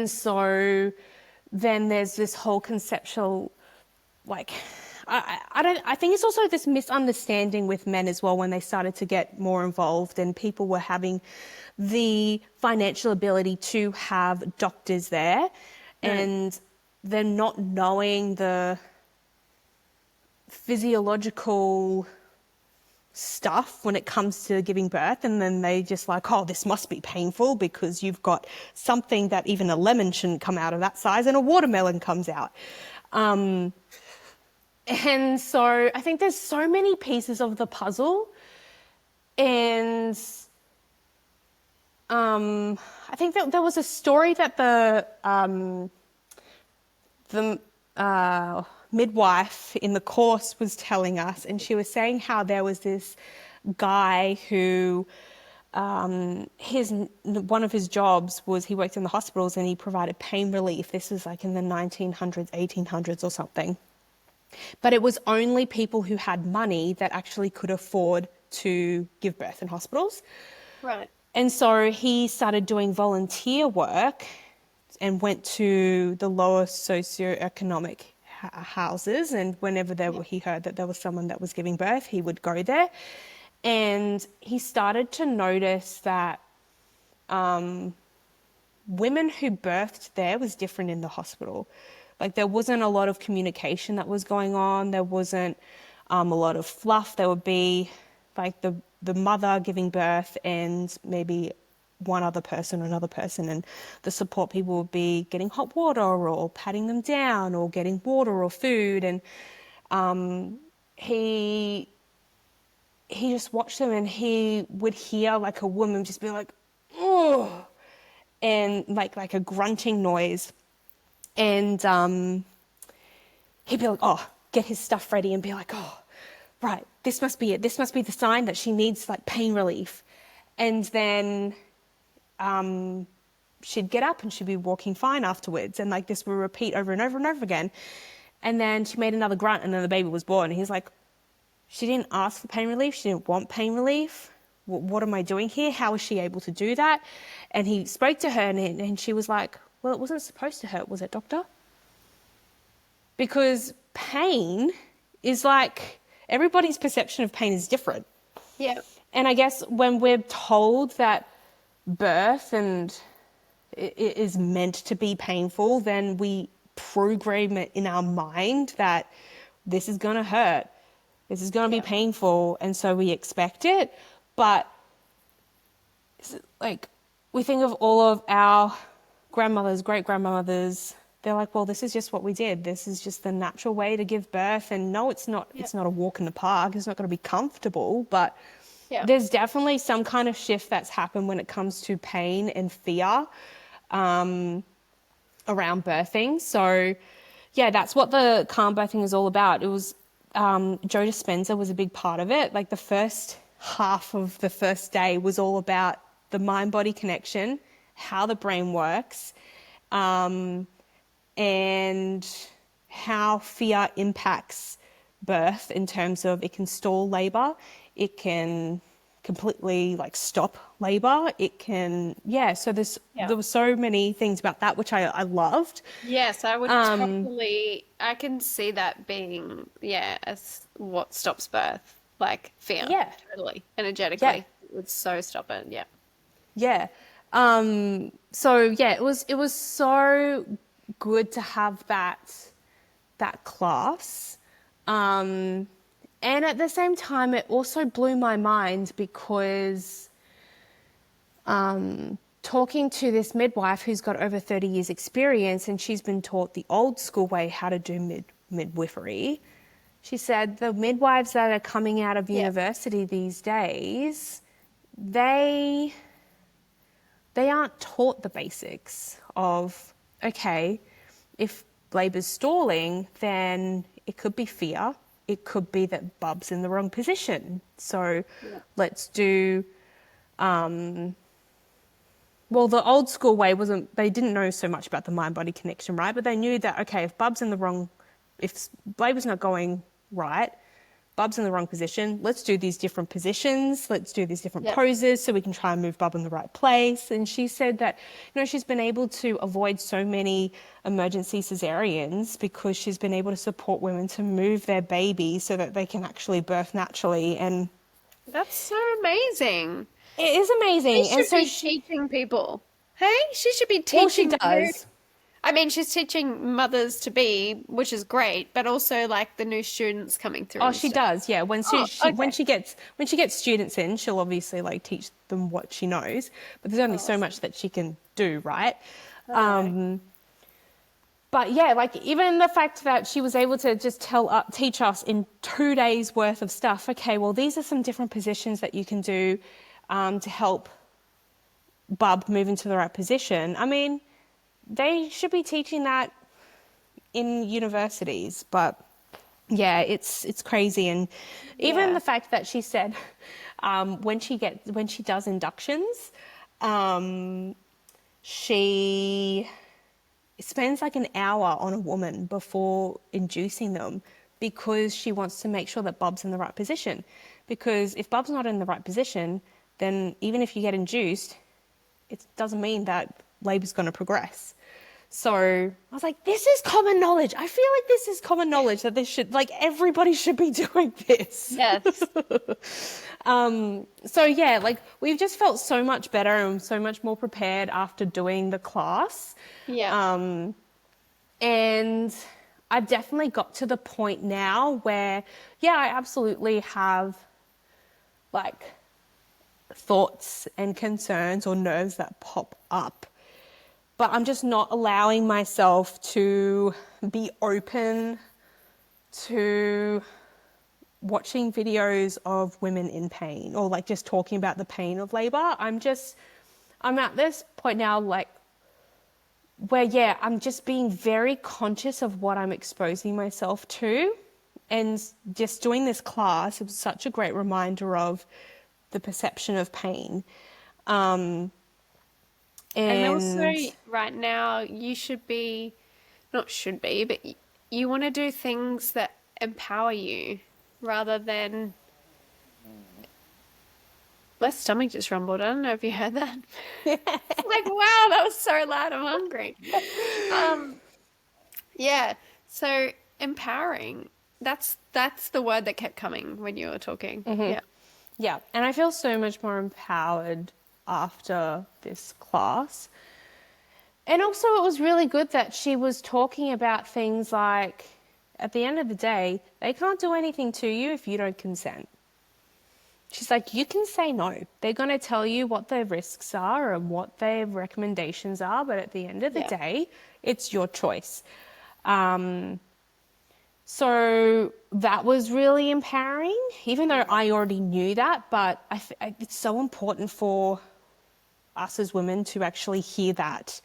so then there's this whole conceptual, like, I think it's also this misunderstanding with men as well when they started to get more involved and people were having the financial ability to have doctors there, and they're not knowing the physiological stuff when it comes to giving birth, and then they just like, oh, this must be painful because you've got something that even a lemon shouldn't come out of that size and a watermelon comes out. And so I think there's so many pieces of the puzzle, and I think that there was a story that the midwife in the course was telling us, and she was saying how there was this guy who one of his jobs was he worked in the hospitals and he provided pain relief. This was like in the 1900s, 1800s or something. But it was only people who had money that actually could afford to give birth in hospitals. Right. And so he started doing volunteer work and went to the lower socioeconomic houses, and whenever he heard that there was someone that was giving birth, he would go there. And he started to notice that women who birthed there was different in the hospital. Like there wasn't a lot of communication that was going on. There wasn't a lot of fluff. There would be like the mother giving birth and maybe one other person or another person, and the support people would be getting hot water or patting them down or getting water or food. And he just watched them, and he would hear like a woman just be like, oh, and like a grunting noise. And he'd be like, oh, get his stuff ready and be like, oh, right, this must be it. This must be the sign that she needs like pain relief. And then she'd get up and she'd be walking fine afterwards. And like this would repeat over and over and over again. And then she made another grunt and then the baby was born. And he's like, she didn't ask for pain relief. She didn't want pain relief. What am I doing here? How is she able to do that? And he spoke to her and she was like, well, it wasn't supposed to hurt, was it, doctor? Because pain is like, everybody's perception of pain is different. Yeah. And I guess when we're told that birth and it is meant to be painful, then we program it in our mind that this is going to hurt. This is going to be painful. And so we expect it. But like, we think of all of our grandmothers, great-grandmothers, they're like, well, this is just what we did. This is just the natural way to give birth. And no, it's not. It's not a walk in the park. It's not going to be comfortable. But there's definitely some kind of shift that's happened when it comes to pain and fear around birthing. So, yeah, that's what the calm birthing is all about. It was Joe Dispenza was a big part of it. Like the first half of the first day was all about the mind-body connection, how the brain works, and how fear impacts birth in terms of it can stall labor, it can completely like stop labor, it can, so there were so many things about that which I loved. Yes, I would totally, I can see that being, as what stops birth, like fear, totally, energetically, it would so stop it, So it was so good to have that class. And at the same time, it also blew my mind because talking to this midwife who's got over 30 years experience and she's been taught the old school way how to do midwifery, she said the midwives that are coming out of university these days, they aren't taught the basics of, okay, if labour's stalling, then it could be fear. It could be that Bub's in the wrong position. So let's do, the old school way they didn't know so much about the mind-body connection, right? But they knew that, okay, if labour's not going right, Bub's in the wrong position, let's do these different positions, let's do these different poses so we can try and move Bub in the right place. And she said that, she's been able to avoid so many emergency cesareans because she's been able to support women to move their baby so that they can actually birth naturally. And that's so amazing. It is amazing. She should be teaching people. Hey, she should be teaching. Well, she does. I mean, she's teaching mothers to be, which is great, but also like the new students coming through. Oh, she does, yeah. When she gets students in, she'll obviously like teach them what she knows. But there's only so much that she can do, right? But yeah, like even the fact that she was able to just teach us in 2 days worth of stuff. Okay, well, these are some different positions that you can do to help Bub move into the right position. I mean, they should be teaching that in universities, but yeah, it's crazy. And even the fact that she said when she does inductions, she spends like an hour on a woman before inducing them because she wants to make sure that Bub's in the right position. Because if Bub's not in the right position, then even if you get induced, it doesn't mean that labor's going to progress. So I was like, this is common knowledge. I feel like this is common knowledge that everybody should be doing this. Yes. So yeah, like we've just felt so much better and so much more prepared after doing the class. Yeah. And I've definitely got to the point now where, I absolutely have like thoughts and concerns or nerves that pop up. But I'm just not allowing myself to be open to watching videos of women in pain or like just talking about the pain of labor. I'm at this point now, like, where, yeah, I'm just being very conscious of what I'm exposing myself to. And just doing this class, it was such a great reminder of the perception of pain. And also, And right now, you should be, not should be, but you want to do things that empower you rather than. My stomach just rumbled. I don't know if you heard that. It's like, wow, that was so loud. I'm hungry. Um, yeah. So empowering. That's the word that kept coming when you were talking. Yeah. yeah, and I feel so much more empowered after this class. And also, it was really good that she was talking about things like, at the end of the day, they can't do anything to you if you don't consent. She's like, you can say no. They're going to tell you what their risks are and what their recommendations are, but at the end of the Yeah. day, it's your choice. So that was really empowering, even though I already knew that, but it's so important for us as women to actually hear that.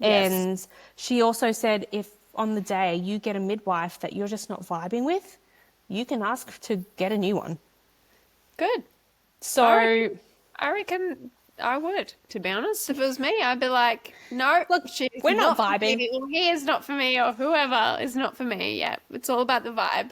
Yes. And she also said, if on the day you get a midwife that you're just not vibing with, you can ask to get a new one. Good. So I reckon I would, to be honest. If it was me, I'd be like, no, look, she's we're not not for vibing. me, or he is not for me, or whoever is not for me. Yeah, it's all about the vibe.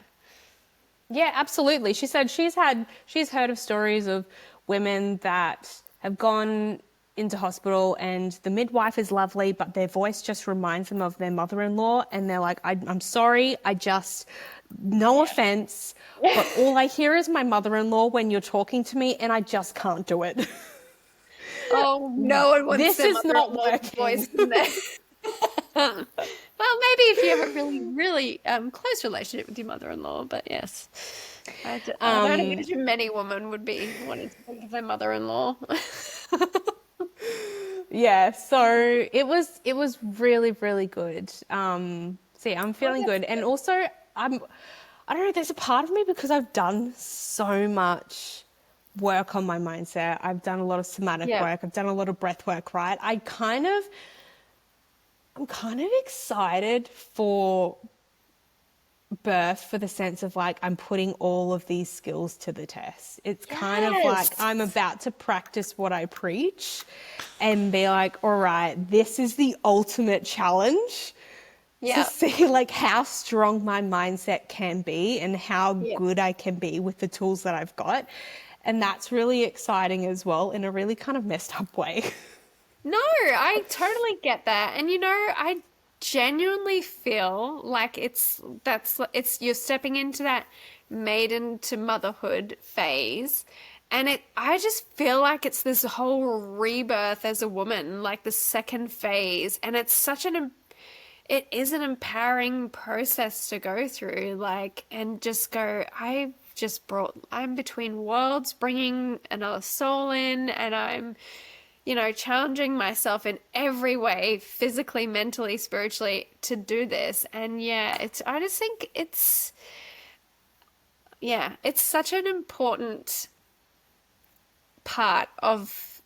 Yeah, absolutely. She said she's heard of stories of women that have gone into hospital and the midwife is lovely, but their voice just reminds them of their mother-in-law, and they're like, I'm sorry, no offense, but all I hear is my mother-in-law when you're talking to me, and I just can't do it. Oh, no one wants This their is not mother-in-law's working. voice in there. Well, maybe if you have a really, really close relationship with your mother-in-law, but yes. I don't imagine many women would be wanting to think of their mother-in-law. Yeah, so it was really, really good. So yeah, I'm Oh, feeling that's good. And good. also I don't know, there's a part of me, because I've done so much work on my mindset. I've done a lot of somatic Yeah. work. I've done a lot of breath work, right? I'm kind of excited for birth, for the sense of like I'm putting all of these skills to the test. It's kind of like Yes. I'm about to practice what I preach and be like, all right, this is the ultimate challenge to Yeah. see like how strong my mindset can be and how Yeah. good I can be with the tools that I've got. And that's really exciting as well, in a really kind of messed up way. No, I totally get that. And I genuinely feel like it's you're stepping into that maiden to motherhood phase. And I just feel like it's this whole rebirth as a woman, like the second phase. And it is an empowering process to go through, like, and just go, I'm between worlds, bringing another soul in, and I'm challenging myself in every way, physically, mentally, spiritually, to do this. And yeah, I just think it's such an important part of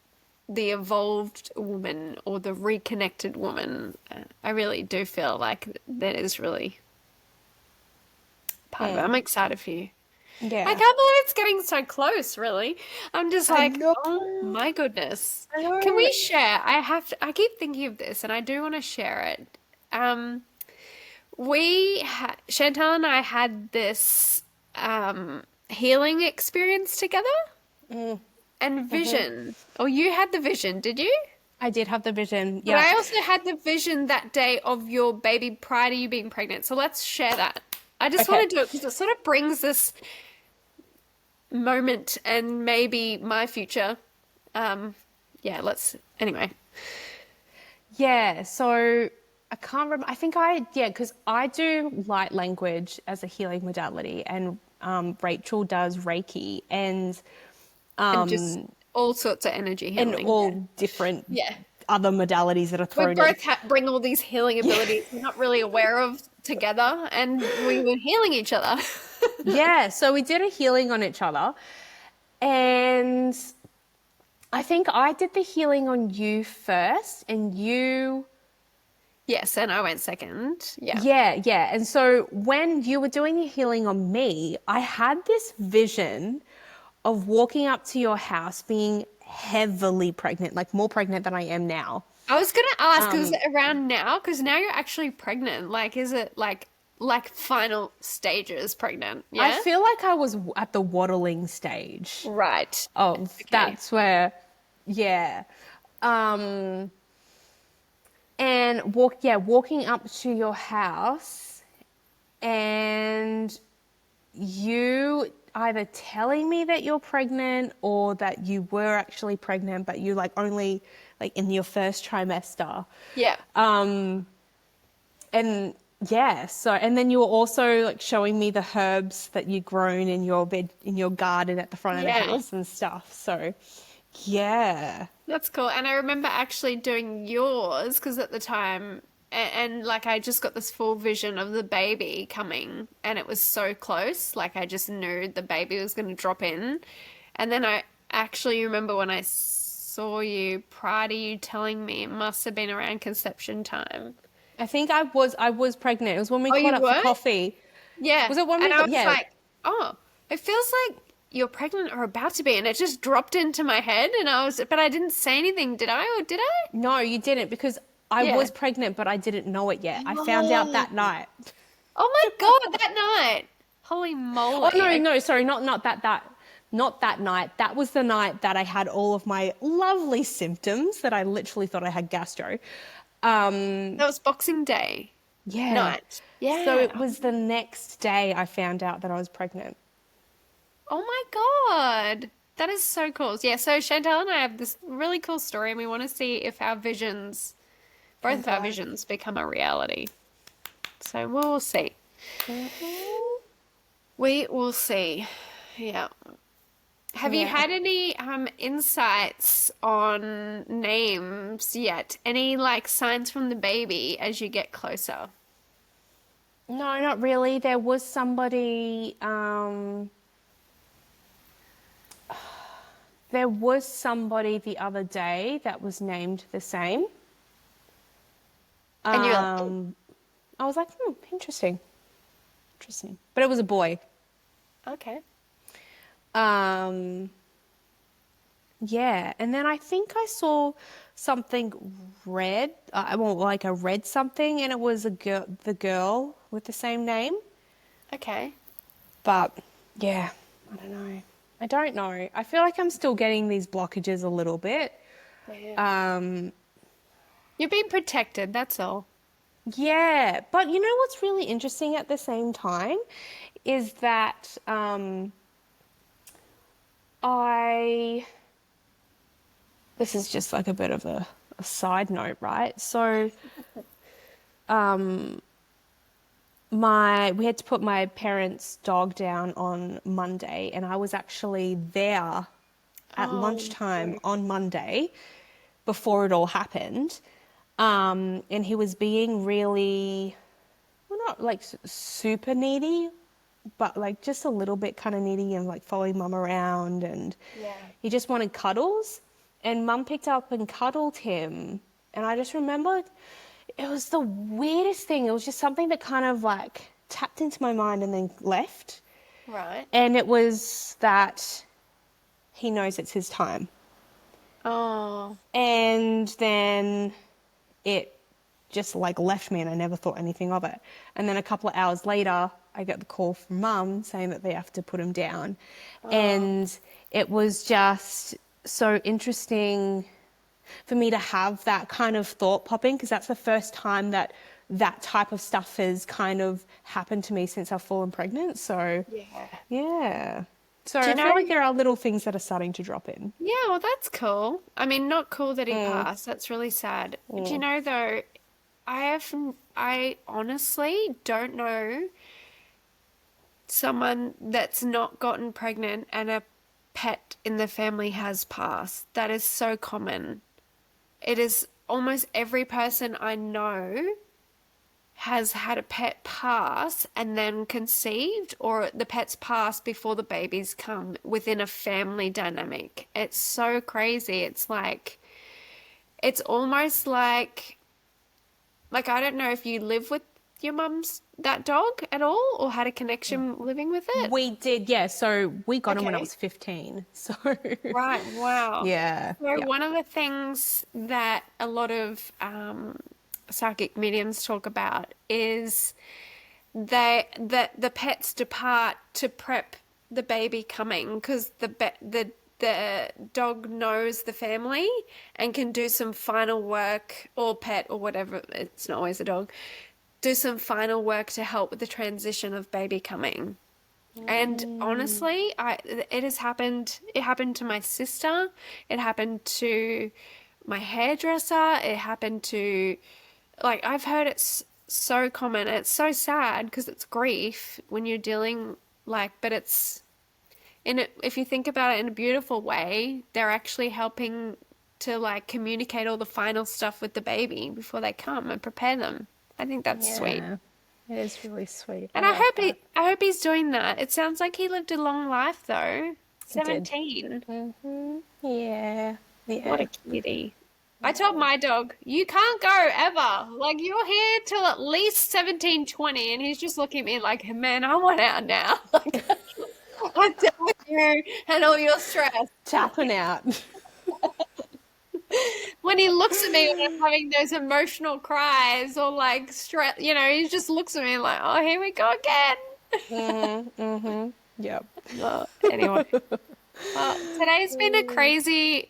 the evolved woman or the reconnected woman. I really do feel like that is really part of it. I'm excited for you. I Yeah. can't believe it's getting so close, really. I'm just I like, know. oh my goodness. I Can know. we share? I keep thinking of this and I do want to share it. Um, Chantel and I had this healing experience together and vision. Or you had the vision, did you? I did have the vision. But Yeah. I also had the vision that day of your baby prior to you being pregnant. So let's share that. I just Okay. want to do it because it sort of brings this moment and maybe my future. Anyway. Yeah, so I can't remember. I think because I do light language as a healing modality, and Rachel does Reiki, and And just all sorts of energy and healing. all different Yeah. other modalities that are We thrown in. both bring all these healing abilities we're not really aware of together, and we were healing each other. Yeah, so we did a healing on each other, and I think I did the healing on you first, and you. Yes, and I went second. Yeah. Yeah, yeah. And so when you were doing the healing on me, I had this vision of walking up to your house being heavily pregnant, like more pregnant than I am now. I was gonna ask, is it around now? Because now you're actually pregnant. Like, is it like final stages pregnant? I Yeah? feel like I was at the waddling stage Right. of Okay. that's where, yeah. Um, and walking up to your house and you either telling me that you're pregnant or that you were actually pregnant, but you like only like in your first trimester. Yeah. And yeah, so and then you were also like showing me the herbs that you'd grown in your bed in your garden at the front of the Yeah. house and stuff. So yeah. That's cool. And I remember actually doing yours because at the time, and like I just got this full vision of the baby coming, and it was so close. Like I just knew the baby was going to drop in. And then I actually remember when I saw you prior to you telling me, it must have been around conception time. I think I was pregnant. It was when we Oh, caught you up for were? coffee. Yeah. Was it when And we I was yeah. like, oh, it feels like you're pregnant or about to be. And it just dropped into my head. And but I didn't say anything, did I? Or did I? No, you didn't because I Yeah. was pregnant, but I didn't know it yet. I found out Oh, that night. oh my God, that night. Holy Oh moly. no, no, sorry, not that night. That was the night that I had all of my lovely symptoms that I literally thought I had gastro. That was Boxing Day Yeah. night. So Yeah. it was the next day I found out that I was pregnant. Oh my God. That is so cool. Yeah, so Chantel and I have this really cool story, and we want to see if our visions, both of our Okay. visions, become a reality. So we'll see. We will see. Yeah. Have you Yeah. had any insights on names yet? Any like signs from the baby as you get closer? No, not really. There was somebody the other day that was named the same. And you're like, "Oh, I was like, interesting. Interesting. But it was a boy. okay. Um, yeah. And then I think I saw something red. Like a red something, and it was the girl with the same name. Okay. But yeah, I don't know. I don't know. I feel like I'm still getting these blockages a little bit. Yeah. You're being protected, that's all. Yeah, but you know what's really interesting at the same time is that I. This is just like a bit of a side note, right? So, we had to put my parents' dog down on Monday, and I was actually there at Oh, lunchtime no. on Monday before it all happened. And he was being really, well, not like super needy, but like just a little bit kind of needy and like following mum around. And Yeah. he just wanted cuddles. And mum picked up and cuddled him. And I just remembered it was the weirdest thing. It was just something that kind of like tapped into my mind and then left. Right. And it was that he knows it's his time. Oh, And then it just like left me and I never thought anything of it. And then a couple of hours later, I get the call from mum saying that they have to put him down. oh, And it was just so interesting for me to have that kind of thought popping because that's the first time that that type of stuff has kind of happened to me since I've fallen pregnant. So, yeah. yeah. So Do you I know? feel like there are little things that are starting to drop in. Yeah, well, that's cool. I mean, not cool that he passed. That's really sad. Do you know, though, I honestly don't know someone that's not gotten pregnant and a pet in the family has passed. That is so common. It is almost every person I know has had a pet pass and then conceived, or the pet's passed before the babies come within a family dynamic. It's so crazy. It's like, it's almost like I don't know if you live with your mum's that dog at all or had a connection living with it. We did, yeah. So we got him when I Okay. was 15. So Right. Wow. yeah, So yeah. one of the things that a lot of psychic mediums talk about is that the pets depart to prep the baby coming, because the dog knows the family and can do some final work, or pet or whatever, it's not always a dog, do some final work to help with the transition of baby coming. And honestly, it has happened. It happened to my sister. It happened to my hairdresser. It happened to, like, I've heard it's so common. It's so sad because it's grief when you're dealing, like, but it's in it, if you think about it in a beautiful way, they're actually helping to like communicate all the final stuff with the baby before they come and prepare them. I think that's sweet. Yeah. It is really sweet. I And I love hope that. I hope he's doing that. It sounds like he lived a long life though. He did. 17. Yeah. What Yeah. a cutie. I told my dog, you can't go ever. Like, you're here till at least 17, 20. And he's just looking at me like, man, I want out now. Like, I'm done with you and all your stress. Tapping out. When he looks at me when I'm having those emotional cries or like stress, he just looks at me like, oh, here we go again. Yep. Anyway. Well, today's been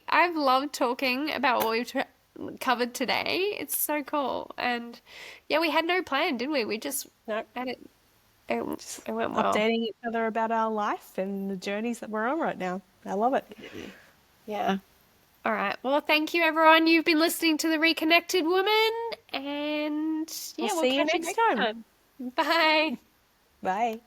I've loved talking about what we've covered today. It's so cool. And yeah, we had no plan, did we? We just Nope. had it. It went well. Updating each other about our life and the journeys that we're on right now. I love it. Yeah. All right. Well, thank you, everyone. You've been listening to The Reconnected Woman. And yeah, We'll see you catch next time. Bye. Bye.